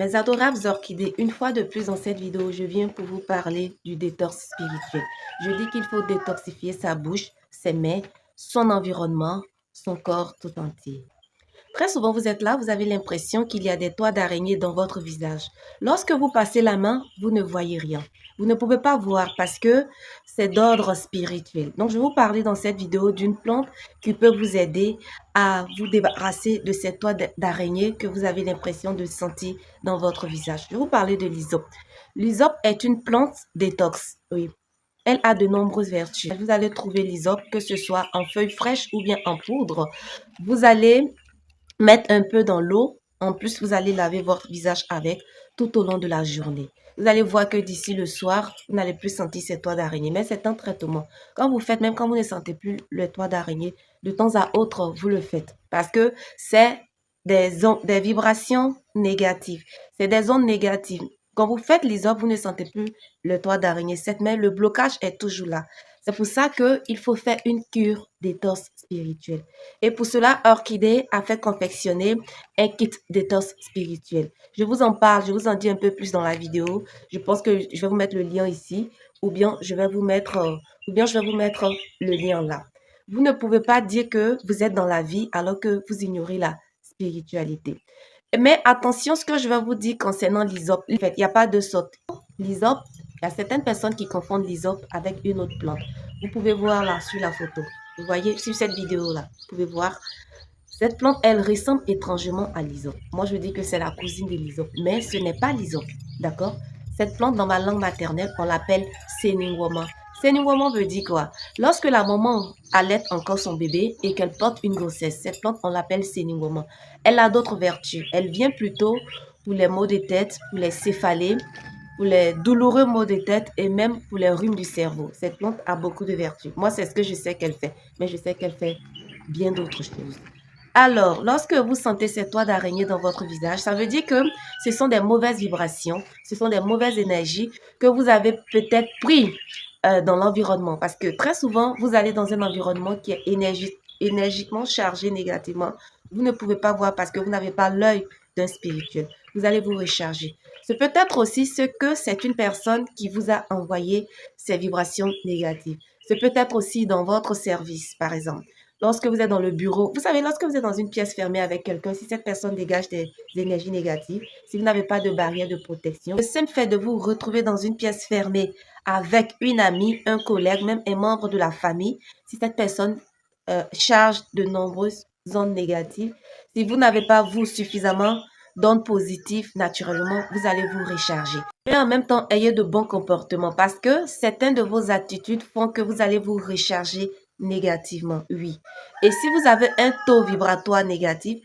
Mes adorables orchidées, une fois de plus dans cette vidéo, je viens pour vous parler du détox spirituel. Je dis qu'il faut détoxifier sa bouche, ses mains, son environnement, son corps tout entier. Très souvent, vous êtes là, vous avez l'impression qu'il y a des toits d'araignée dans votre visage. Lorsque vous passez la main, vous ne voyez rien. Vous ne pouvez pas voir parce que c'est d'ordre spirituel. Donc, je vais vous parler dans cette vidéo d'une plante qui peut vous aider à vous débarrasser de ces toits d'araignée que vous avez l'impression de sentir dans votre visage. Je vais vous parler de l'hysope. L'hysope est une plante détox. Oui. Elle a de nombreuses vertus. Vous allez trouver l'hysope, que ce soit en feuilles fraîches ou bien en poudre. Vous allez mettre un peu dans l'eau. En plus, vous allez laver votre visage avec tout au long de la journée. Vous allez voir que d'ici le soir, vous n'allez plus sentir ces toits d'araignée. Mais c'est un traitement. Quand vous faites, même quand vous ne sentez plus le toit d'araignée, de temps à autre, vous le faites. Parce que c'est des vibrations négatives. C'est des ondes négatives. Quand vous faites l'hysope, vous ne sentez plus le toit d'araignée. Mais le blocage est toujours là. C'est pour ça qu'il faut faire une cure détox spirituelle. Et pour cela, Orchidée a fait confectionner un kit détox spirituel. Je vous en parle, je vous en dis un peu plus dans la vidéo. Je pense que je vais vous mettre le lien ici ou bien je vais vous mettre le lien là. Vous ne pouvez pas dire que vous êtes dans la vie alors que vous ignorez la spiritualité. Mais attention, ce que je vais vous dire concernant l'hysope, en fait, il n'y a pas de sorte. L'hysope, il y a certaines personnes qui confondent l'hysope avec une autre plante. Vous pouvez voir là sur la photo. Vous voyez sur cette vidéo-là, vous pouvez voir. Cette plante, elle ressemble étrangement à l'hysope. Moi, je dis que c'est la cousine de l'hysope, mais ce n'est pas l'hysope, d'accord? Cette plante, dans ma langue maternelle, on l'appelle Seningwoma. Seningwoma veut dire quoi? Lorsque la maman allaite encore son bébé et qu'elle porte une grossesse, cette plante, on l'appelle Seningwoma. Elle a d'autres vertus. Elle vient plutôt pour les maux de tête, pour les céphalées, pour les douloureux maux de tête et même pour les rhumes du cerveau. Cette plante a beaucoup de vertus. Moi, c'est ce que je sais qu'elle fait, mais je sais qu'elle fait bien d'autres choses. Alors, lorsque vous sentez ces toits d'araignée dans votre visage, ça veut dire que ce sont des mauvaises vibrations, ce sont des mauvaises énergies que vous avez peut-être pris dans l'environnement. Parce que très souvent, vous allez dans un environnement qui est énergiquement chargé négativement. Vous ne pouvez pas voir parce que vous n'avez pas l'œil d'un spirituel. Vous allez vous recharger. C'est peut-être aussi ce que c'est une personne qui vous a envoyé ces vibrations négatives. C'est peut-être aussi dans votre service, par exemple. Lorsque vous êtes dans le bureau, vous savez, lorsque vous êtes dans une pièce fermée avec quelqu'un, si cette personne dégage des énergies négatives, si vous n'avez pas de barrière de protection, le simple fait de vous retrouver dans une pièce fermée avec une amie, un collègue, même un membre de la famille, si cette personne charge de nombreuses ondes négatives, si vous n'avez pas, vous, suffisamment d'ondes positives, naturellement, vous allez vous recharger. Mais en même temps, ayez de bons comportements parce que certaines de vos attitudes font que vous allez vous recharger négativement, oui. Et si vous avez un taux vibratoire négatif,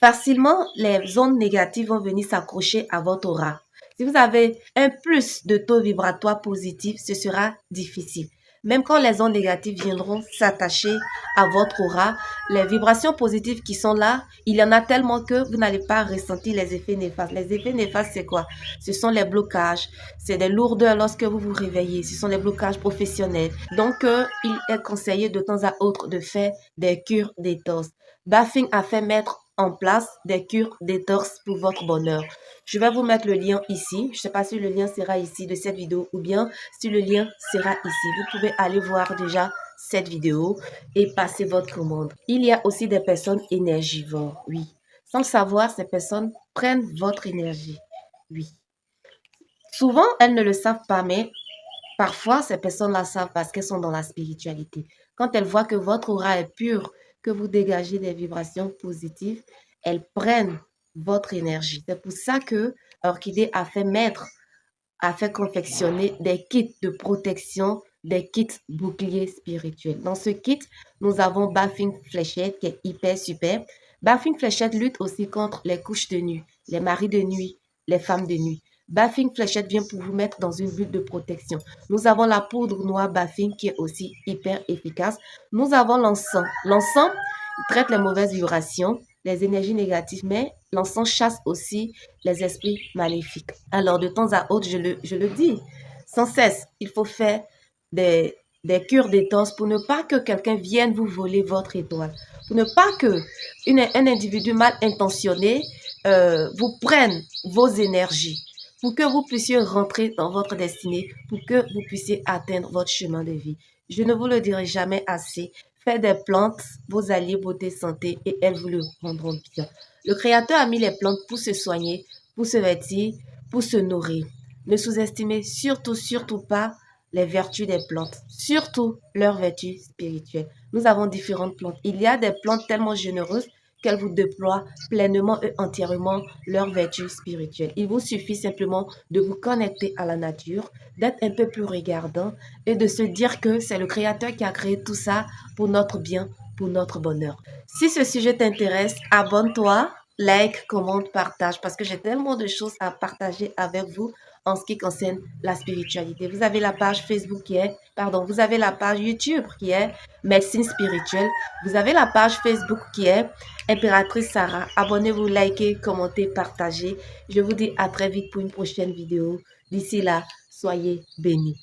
facilement, les ondes négatives vont venir s'accrocher à votre aura. Si vous avez un plus de taux vibratoire positif, ce sera difficile. Même quand les ondes négatives viendront s'attacher à votre aura, les vibrations positives qui sont là, il y en a tellement que vous n'allez pas ressentir les effets néfastes. Les effets néfastes, c'est quoi? Ce sont les blocages, c'est des lourdeurs lorsque vous vous réveillez, ce sont les blocages professionnels. Donc, il est conseillé de temps à autre de faire des cures détox. Baffing a fait mettre en place des cures détox pour votre bonheur. Je vais vous mettre le lien ici. Je ne sais pas si le lien sera ici de cette vidéo ou bien si le lien sera ici. Vous pouvez aller voir déjà cette vidéo et passer votre commande. Il y a aussi des personnes énergivores, oui. Sans le savoir, ces personnes prennent votre énergie, oui. Souvent, elles ne le savent pas, mais parfois, ces personnes la savent parce qu'elles sont dans la spiritualité. Quand elles voient que votre aura est pure, que vous dégagez des vibrations positives, elles prennent votre énergie. C'est pour ça que Orchidée a fait confectionner des kits de protection, des kits boucliers spirituels. Dans ce kit, nous avons Baffing Fléchette qui est hyper super. Baffing Fléchette lutte aussi contre les couches de nuit, les maris de nuit, les femmes de nuit. Baffing Fléchette vient pour vous mettre dans une bulle de protection. Nous avons la poudre noire Baffing qui est aussi hyper efficace. Nous avons l'encens. L'encens traite les mauvaises vibrations, les énergies négatives, mais l'encens chasse aussi les esprits maléfiques. Alors, de temps à autre, je le dis, sans cesse, il faut faire des cures détox pour ne pas que quelqu'un vienne vous voler votre étoile. Pour ne pas que un individu mal intentionné vous prenne vos énergies pour que vous puissiez rentrer dans votre destinée, pour que vous puissiez atteindre votre chemin de vie. Je ne vous le dirai jamais assez. Faites des plantes, vos alliés beauté santé, et elles vous le rendront bien. Le Créateur a mis les plantes pour se soigner, pour se vêtir, pour se nourrir. Ne sous-estimez surtout pas les vertus des plantes, surtout leurs vertus spirituelles. Nous avons différentes plantes. Il y a des plantes tellement généreuses qu'elles vous déploient pleinement et entièrement leurs vertus spirituelles. Il vous suffit simplement de vous connecter à la nature, d'être un peu plus regardant et de se dire que c'est le Créateur qui a créé tout ça pour notre bien, pour notre bonheur. Si ce sujet t'intéresse, abonne-toi, like, commente, partage, parce que j'ai tellement de choses à partager avec vous en ce qui concerne la spiritualité. Vous avez la page Facebook vous avez la page YouTube qui est Médecine spirituelle. Vous avez la page Facebook qui est Impératrice Sarah. Abonnez-vous, likez, commentez, partagez. Je vous dis à très vite pour une prochaine vidéo. D'ici là, soyez bénis.